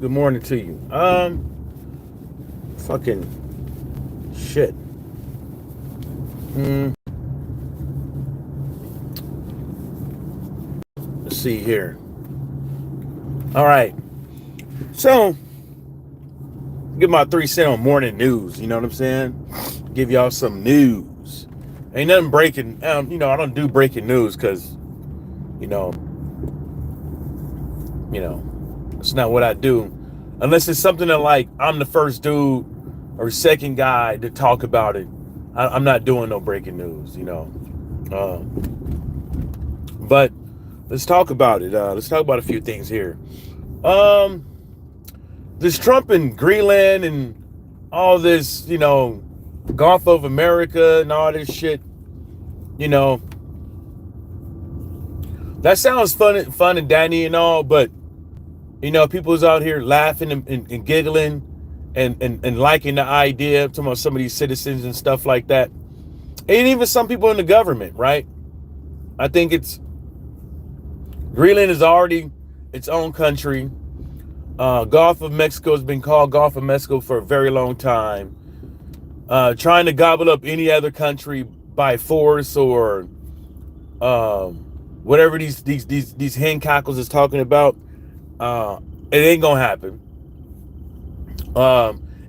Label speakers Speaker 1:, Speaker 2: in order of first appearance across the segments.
Speaker 1: Good morning to you. Fucking shit. Hmm. Let's see here. All right. So, give my 3 cent on morning news. You know what I'm saying? Give y'all some news. Ain't nothing breaking. I don't do breaking news because, you know, it's not what I do. Unless it's something that like I'm the first dude or second guy to talk about it. I'm not doing no breaking news. But let's talk about it. Let's talk about a few things here. Um, this Trump and Greenland and all this, Gulf of America and all this shit. You know, that sounds fun and dandy and all, but people's out here laughing and giggling and liking the idea of some of these citizens and stuff like that. And even some people in the government, right? I think Greenland is already its own country. Gulf of Mexico has been called Gulf of Mexico for a very long time. Trying to gobble up any other country by force or whatever these hen cockles is talking about, it ain't gonna happen.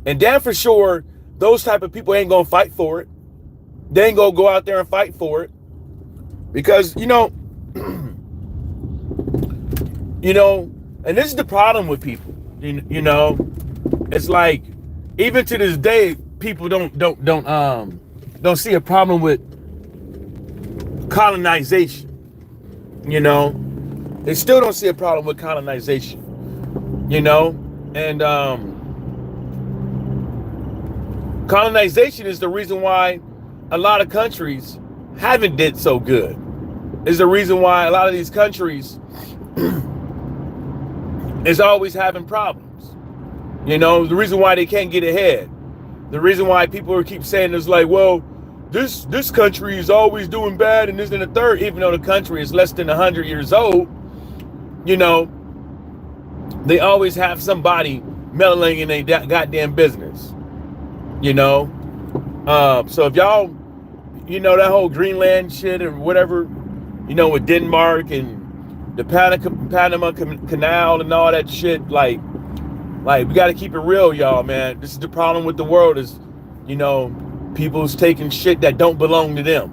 Speaker 1: And damn for sure, those type of people ain't gonna fight for it. They ain't gonna go out there and fight for it because and this is the problem with people. It's like even to this day, people don't see a problem with colonization. They still don't see a problem with colonization. And colonization is the reason why a lot of countries haven't did so good. Is the reason why a lot of these countries is always having problems. The reason why they can't get ahead. The reason why people keep saying is like, well, this country is always doing bad and this and the third, even though the country is less than 100 years old, they always have somebody meddling in their goddamn business. So if y'all, that whole Greenland shit or whatever, with Denmark and the Panama Canal and all that shit, like we got to keep it real, y'all, man. This is the problem with the world is, people's taking shit that don't belong to them.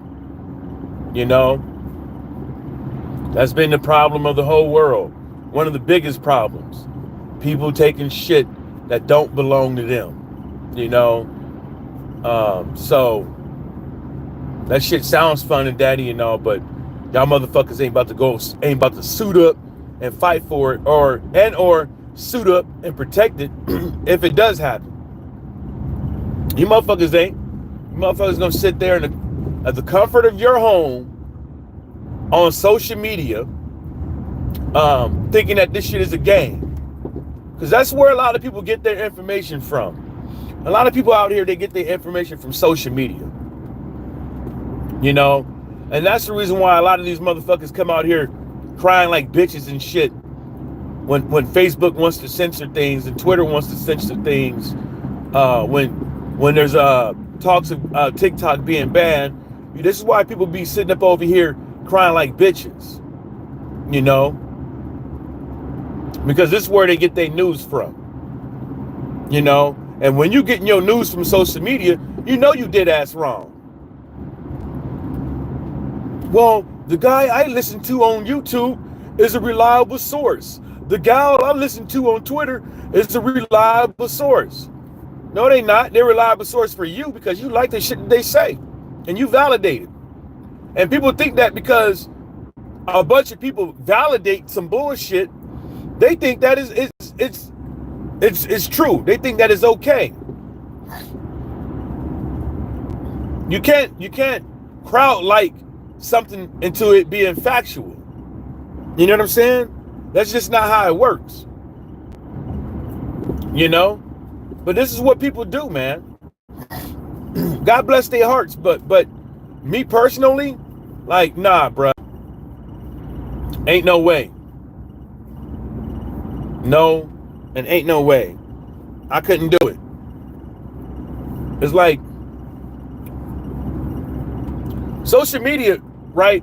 Speaker 1: That's been the problem of the whole world. One of the biggest problems. People taking shit that don't belong to them. So that shit sounds fun and dandy and all, but y'all motherfuckers ain't about to suit up and fight for it or suit up and protect it if it does happen. You motherfuckers ain't. You motherfuckers gonna sit there at the comfort of your home on social media thinking that this shit is a game. Because that's where a lot of people get their information from. A lot of people out here, they get their information from social media. And that's the reason why a lot of these motherfuckers come out here crying like bitches and shit when Facebook wants to censor things and Twitter wants to censor things, when there's talks of TikTok being banned. This is why people be sitting up over here crying like bitches, because this is where they get their news from, and when you getting your news from social media, you did ass wrong. Well, the guy I listen to on YouTube is a reliable source. The gal I listen to on Twitter is a reliable source. No, they not. They're a reliable source for you because you like the shit that they say and you validate it. And people think that because a bunch of people validate some bullshit, they think that it's true. They think that is okay. You can't crowd like something into it being factual. You know what I'm saying? That's just not how it works. But this is what people do, man. God bless their hearts, but me personally, like, nah, bruh. Ain't no way. No And ain't no way. I couldn't do it. It's like social media, right?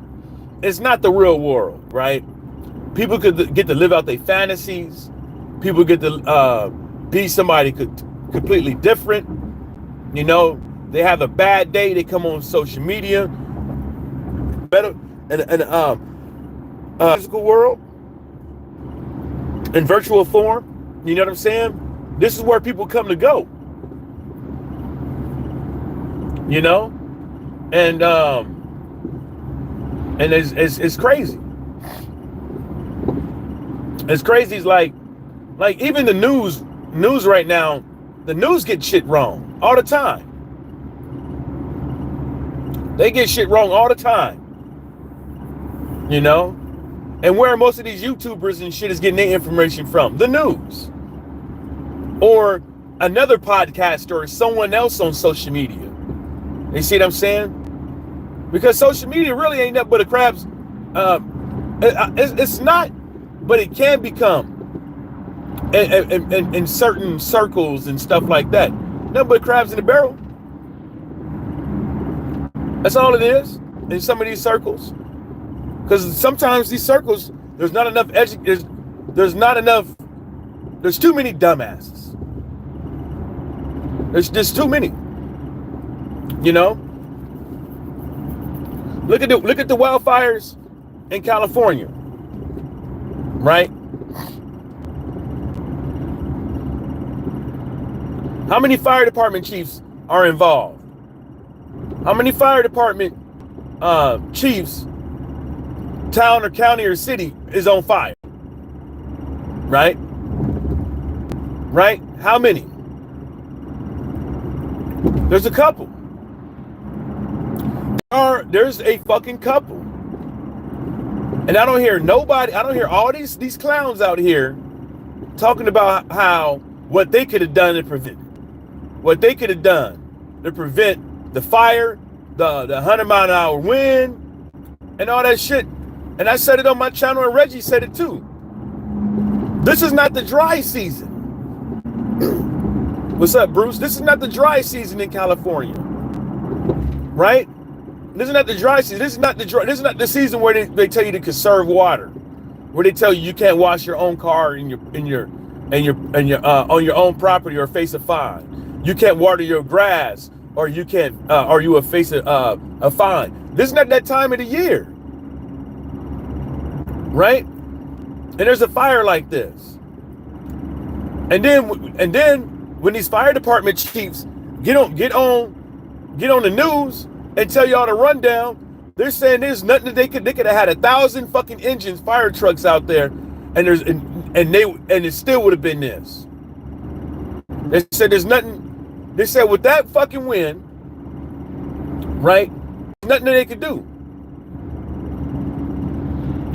Speaker 1: It's not the real world, right? People could get to live out their fantasies. People get to be somebody completely different. You know, they have a bad day. They come on social media. Better in physical world, in virtual form. You know what I'm saying? This is where people come to go. You know, and it's crazy. It's crazy. It's like even the news right now, the news get shit wrong all the time. They get shit wrong all the time. You know? And where most of these YouTubers and shit is getting their information from? The news. Or another podcaster or someone else on social media. You see what I'm saying? Because social media really ain't nothing but a crab's. It's not, but it can become. In certain circles and stuff like that. Nothing but crabs in the barrel. That's all it is in some of these circles. Because sometimes these circles, there's not enough there's too many dumbasses. There's just too many. You know? Look at the wildfires in California. Right? How many fire department chiefs are involved? How many fire department chiefs, town or county or city, is on fire? Right? Right? How many? There's a couple. There's a fucking couple. And I don't hear all these clowns out here talking about what they could have done to prevent it. What they could have done to prevent the fire, the 100-mile-an-hour wind, and all that shit. And I said it on my channel, and Reggie said it too. This is not the dry season. What's up, Bruce? This is not the dry season in California, right? This is not the dry season. This is not the season where they tell you to conserve water, where they tell you can't wash your own car on your own property or face a fine. You can't water your grass, or you will face a fine. This is not that time of the year, right? And there's a fire like this, and then when these fire department chiefs get on the news and tell y'all the rundown, they're saying there's nothing that they could have had 1,000 fucking engines, fire trucks out there, and it still would have been this. They said there's nothing. They said with that fucking wind, right? Nothing that they could do.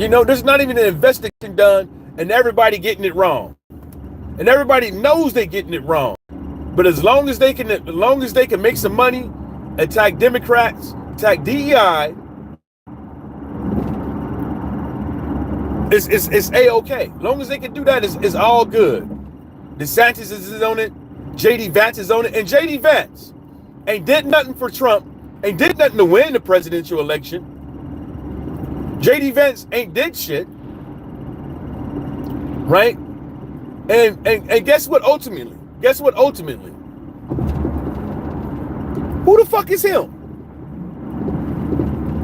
Speaker 1: You know, there's not even an investigation done, and everybody getting it wrong, and everybody knows they're getting it wrong. But as long as they can make some money, attack Democrats, attack DEI, it's A-okay. As long as they can do that, it's all good. DeSantis is on it. JD Vance is on it. And JD Vance ain't did nothing for Trump, ain't did nothing to win the presidential election. JD Vance ain't did shit. Right? And guess what ultimately? Who the fuck is him?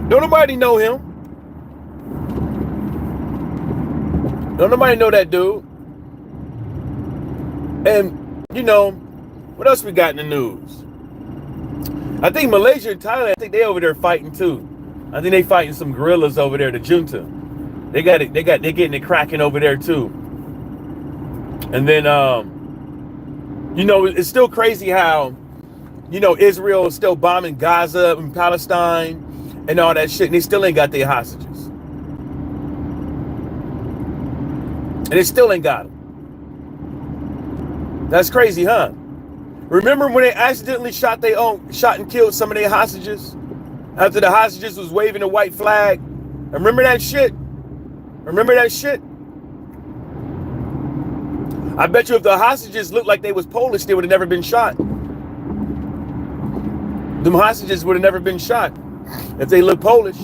Speaker 1: Don't nobody know him. Don't nobody know that dude. And you know, what else we got in the news? I think Malaysia and Thailand, I think they over there fighting too. I think they fighting some guerrillas over there, the junta. They're getting it cracking over there too. And then you know, it's still crazy how, you know, Israel is still bombing Gaza and Palestine and all that shit, and they still ain't got their hostages. And they still ain't got them. That's crazy, huh? Remember when they accidentally shot and killed some of their hostages after the hostages was waving a white flag? Remember that shit? I bet you if the hostages looked like they was Polish, they would have never been shot. Them hostages would have never been shot if they look Polish.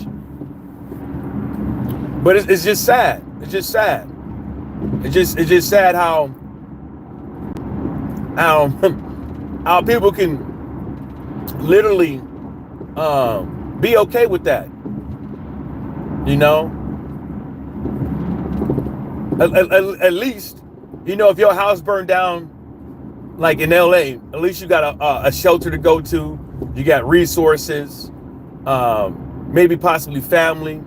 Speaker 1: But it's just sad. It's just sad. It's just sad how how people can literally be okay with that. You know, at least, you know, if your house burned down, like in LA, at least you got a shelter to go to. You got resources, maybe possibly family,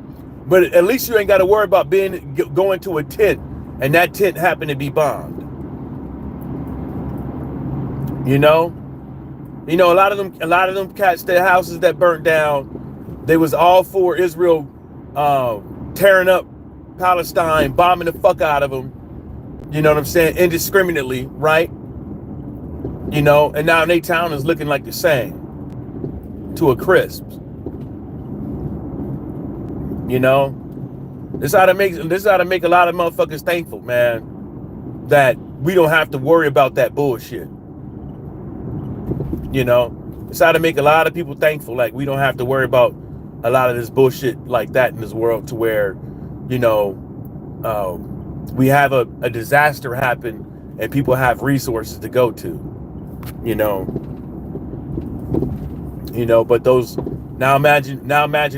Speaker 1: but at least you ain't got to worry about going to a tent and that tent happened to be bombed. You know, a lot of them cats, their houses that burnt down, they was all for Israel tearing up Palestine, bombing the fuck out of them. You know what I'm saying? Indiscriminately, right? You know, and now their town is looking like the same to a crisp. You know, this ought to make a lot of motherfuckers thankful, man, that we don't have to worry about that bullshit. You know, it's how to make a lot of people thankful, like we don't have to worry about a lot of this bullshit like that in this world, to where, you know, we have a disaster happen and people have resources to go to, you know, but those, now imagine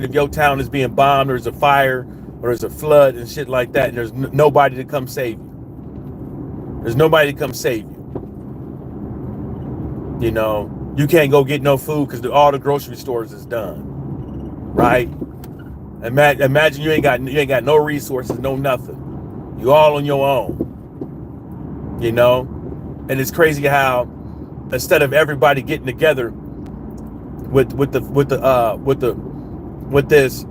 Speaker 1: if your town is being bombed, or there's a fire, or there's a flood and shit like that, and there's nobody to come save you. There's nobody to come save you. You know, you can't go get no food because all the grocery stores is done, right? Imagine you ain't got no resources, no nothing. You all on your own, you know. And it's crazy how instead of everybody getting together with this,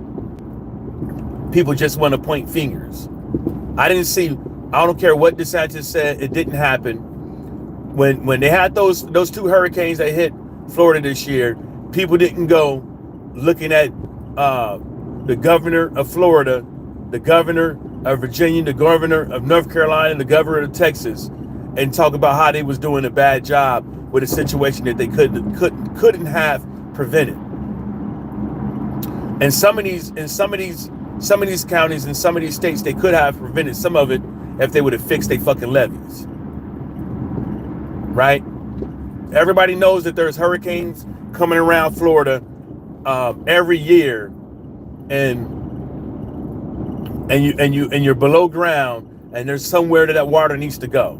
Speaker 1: people just want to point fingers. I don't care what DeSantis said, it didn't happen. When they had those two hurricanes that hit Florida this year, people didn't go looking at the governor of Florida, the governor of Virginia, the governor of North Carolina, the governor of Texas, and talk about how they was doing a bad job with a situation that they couldn't have prevented. And some of these counties and some of these states, they could have prevented some of it if they would have fixed their fucking levees. Right? Everybody knows that there's hurricanes coming around Florida every year, and you're below ground, and there's somewhere that water needs to go.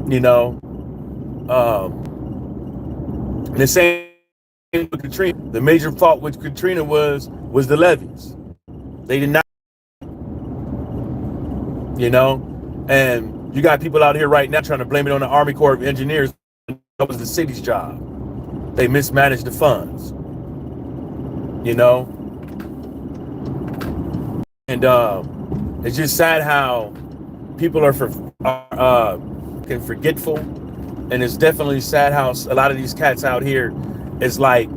Speaker 1: You know, the same with Katrina. The major fault with Katrina was the levees. They did not, you know, and you got people out here right now trying to blame it on the Army Corps of Engineers. That was the city's job. They mismanaged the funds, you know. And it's just sad how people are forgetful, and it's definitely sad how a lot of these cats out here is like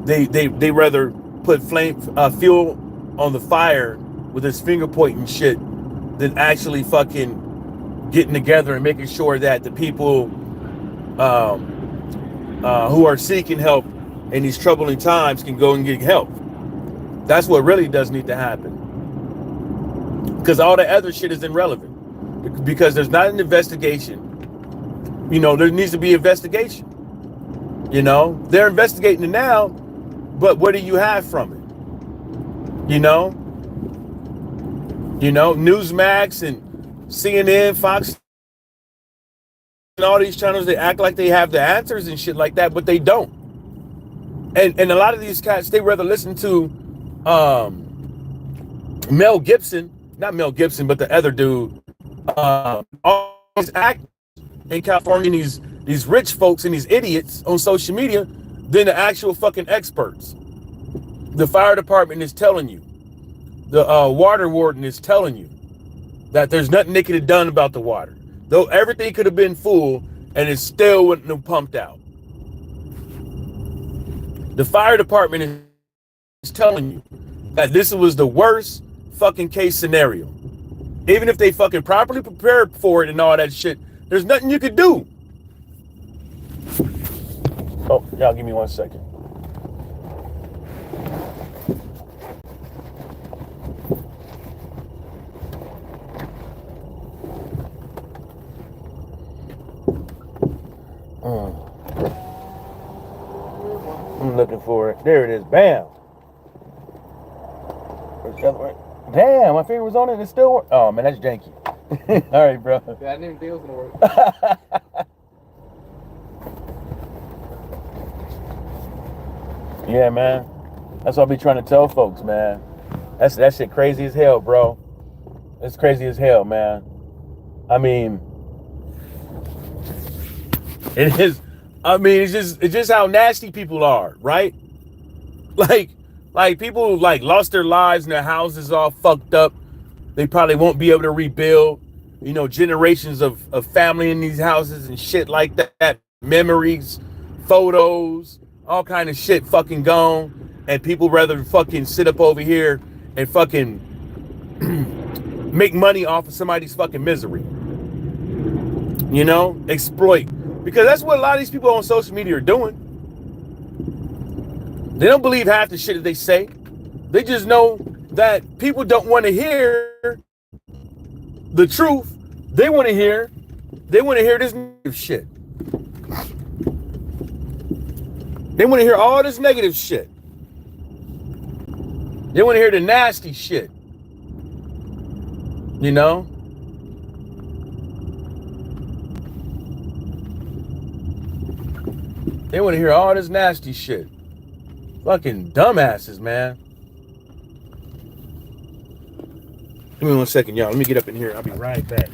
Speaker 1: they rather put fuel on the fire with this finger pointing shit than actually fucking getting together and making sure that the people who are seeking help in these troubling times can go and get help. That's what really does need to happen. Because all the other shit is irrelevant. Because there's not an investigation. You know, there needs to be investigation. You know, they're investigating it now, but what do you have from it? You know, Newsmax and CNN, Fox, and all these channels, they act like they have the answers and shit like that, but they don't. And a lot of these cats, they rather listen to Mel Gibson, not Mel Gibson, but the other dude, all these actors in California, these rich folks and these idiots on social media, than the actual fucking experts. The fire department is telling you, the water warden is telling you that there's nothing they could have done about the water. Though everything could have been full and it still wouldn't have pumped out. The fire department is telling you that this was the worst fucking case scenario. Even if they fucking properly prepared for it and all that shit, there's nothing you could do. Oh, y'all give me 1 second. I'm looking for it. There it is. Bam. Damn, my finger was on it. It still works. Oh, man, that's janky. All right, bro.
Speaker 2: Yeah, I didn't think it was going to work.
Speaker 1: Yeah, man. That's what I be trying to tell folks, man. That shit crazy as hell, bro. It's crazy as hell, man. I mean, it is. I mean, it's just how nasty people are, right? Like people like lost their lives and their houses all fucked up. They probably won't be able to rebuild. You know, generations of family in these houses and shit like that. Memories, photos, all kind of shit fucking gone. And people rather fucking sit up over here and fucking make money off of somebody's fucking misery. You know, exploit. Because that's what a lot of these people on social media are doing. They don't believe half the shit that they say. They just know that people don't want to hear the truth. They want to hear this negative shit. They want to hear all this negative shit. They want to hear the nasty shit. You know? They want to hear all this nasty shit. Fucking dumbasses, man. Give me 1 second, y'all. Let me get up in here. I'll be right back.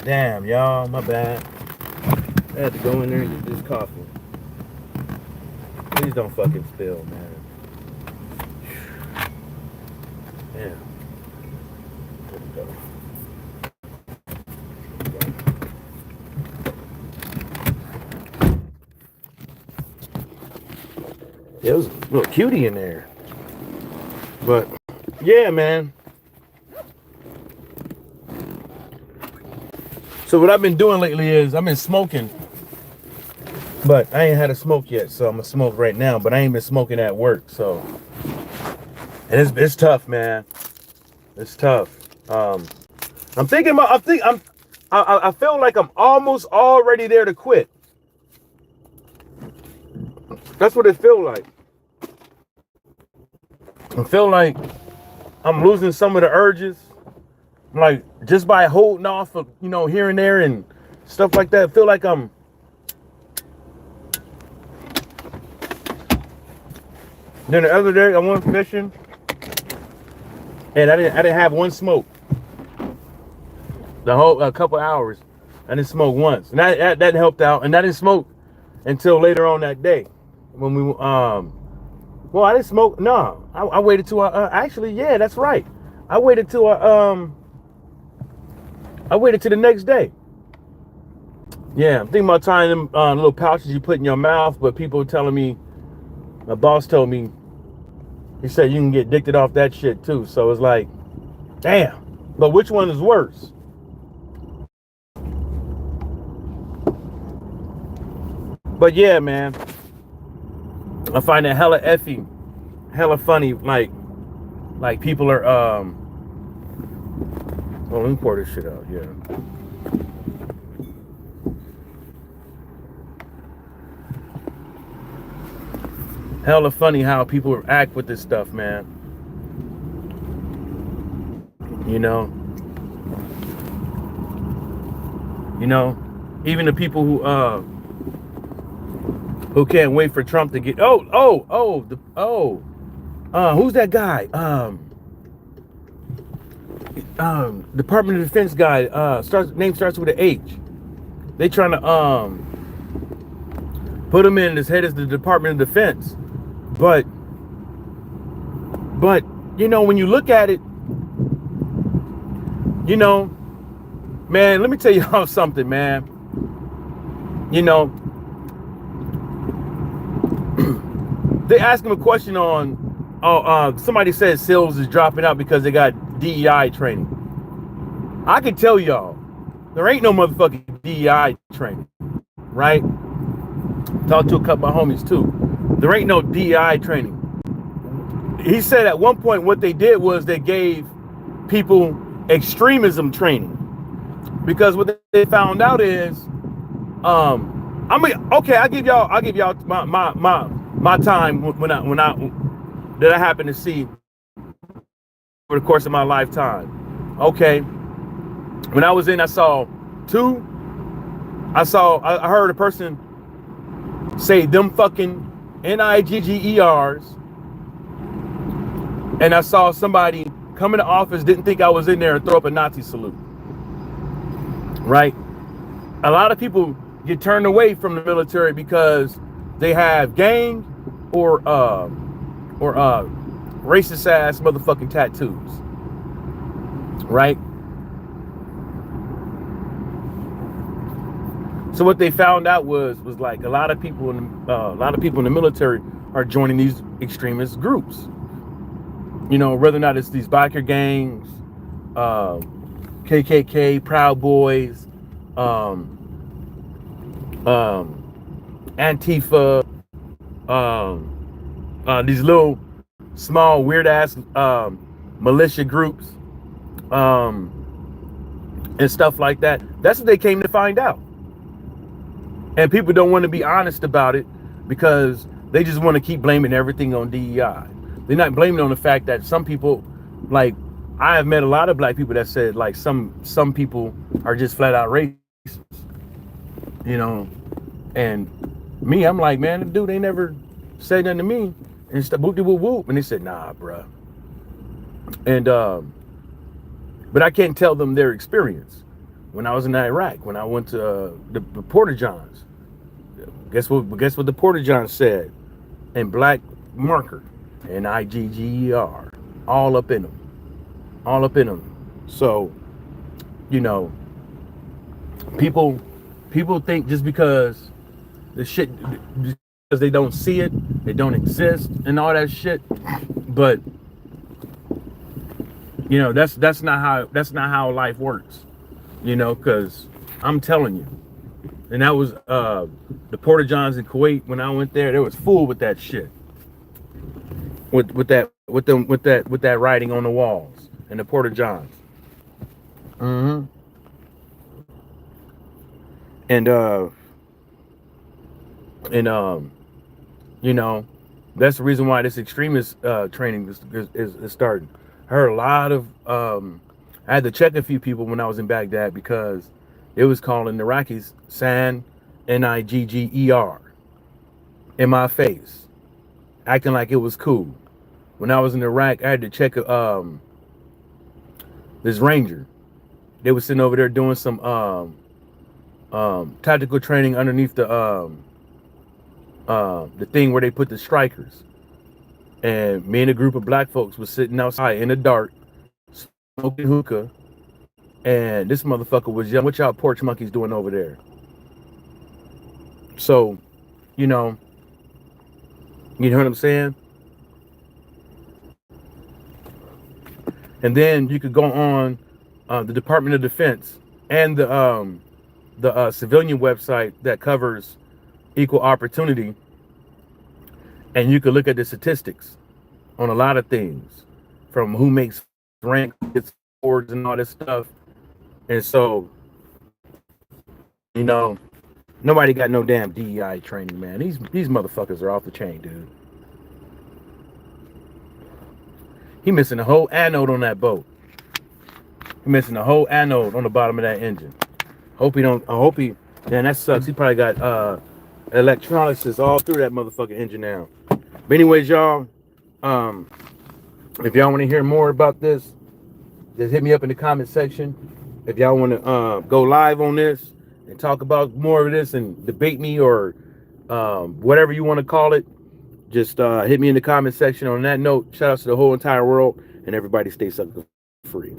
Speaker 1: Damn, y'all, my bad. I had to go in there and get this coffee. Please don't fucking spill, man. Damn. There we go. There was a little cutie in there. But, yeah, man. So what I've been doing lately is I've been smoking. But I ain't had a smoke yet, so I'm gonna smoke right now. But I ain't been smoking at work, so. And it's tough, man. It's tough. I'm thinking about. I feel like I'm almost already there to quit. That's what it feels like. I feel like I'm losing some of the urges, like just by holding off of, you know, here and there and stuff like that. I feel like I'm. Then the other day I went fishing, and I didn't have one smoke. The whole a couple hours, I didn't smoke once, and that helped out. And I didn't smoke until later on that day when we well, I didn't smoke. No, I waited till actually, yeah, that's right. I waited till I waited till the next day. Yeah, I'm thinking about trying them little pouches you put in your mouth, but people were telling me, my boss told me, he said you can get addicted off that shit too. So it's like, damn. But which one is worse? But yeah, man, I find that hella effing, hella funny. Like people are oh, let me pour this shit out. Yeah. Hella funny how people act with this stuff, man. You know, even the people who can't wait for Trump to get who's that guy? Department of Defense guy. Name starts with an H. They trying to put him in as head of the Department of Defense. But you know, when you look at it, you know, man, let me tell y'all something, man. You know, they asked him a question on, somebody said SEALs is dropping out because they got DEI training. I can tell y'all, there ain't no motherfucking DEI training, right? Talked to a couple of homies too. There ain't no DEI training. He said at one point what they did was they gave people extremism training, because what they found out is, I mean, okay, I'll give y'all my time when I that I happen to see over the course of my lifetime. Okay, when I was in, I heard a person say them fucking NIGGERs, and I saw somebody come into office, didn't think I was in there, and throw up a Nazi salute. Right? A lot of people get turned away from the military because they have gang or racist ass motherfucking tattoos. Right? So what they found out was like a lot of people in the military are joining these extremist groups. You know, whether or not it's these biker gangs, KKK, Proud Boys, Antifa, these little small weird ass militia groups, and stuff like that. That's what they came to find out. And people don't want to be honest about it because they just want to keep blaming everything on DEI. They're not blaming on the fact that some people, like, I have met a lot of black people that said, like, some people are just flat out racist, you know. And me, I'm like, man, dude, they never said nothing to me. And it's the whoop de whoop whoop. And they said, nah, bruh. And but I can't tell them their experience. when I was in Iraq, when I went to the Porta Johns. Guess what the Porta Johns said in black marker, NIGGER, all up in them. So, you know, people think just because the shit, because they don't see it, they don't exist, and all that shit. But you know, that's not how life works. You know, because I'm telling you, and that was the Porta Johns in Kuwait. When I went there, they was full with that shit, with that writing on the walls and the Porta Johns. And you know, that's the reason why this extremist training is starting. I heard a lot of I had to check a few people when I was in Baghdad because it was calling the Iraqis San Nigger in my face, acting like it was cool. When I was in Iraq, I had to check this ranger. They was sitting over there doing some tactical training underneath the thing where they put the strikers. And me and a group of black folks was sitting outside in the dark, smoking hookah, and this motherfucker was yelling, "What y'all porch monkeys doing over there?" So, you know what I'm saying? And then you could go on the Department of Defense and the civilian website that covers equal opportunity, and you could look at the statistics on a lot of things, from who makes rank, gets awards, and all this stuff. And so, you know, nobody got no damn DEI training, man. These motherfuckers are off the chain, dude. He missing a whole anode on that boat. He missing a whole anode on the bottom of that engine. Man, that sucks. He probably got electronics all through that motherfucking engine now. But anyways, y'all, if y'all want to hear more about this, just hit me up in the comment section. If y'all want to go live on this and talk about more of this and debate me or whatever you want to call it, just hit me in the comment section. On that note, shout out to the whole entire world, and everybody stay sucker free.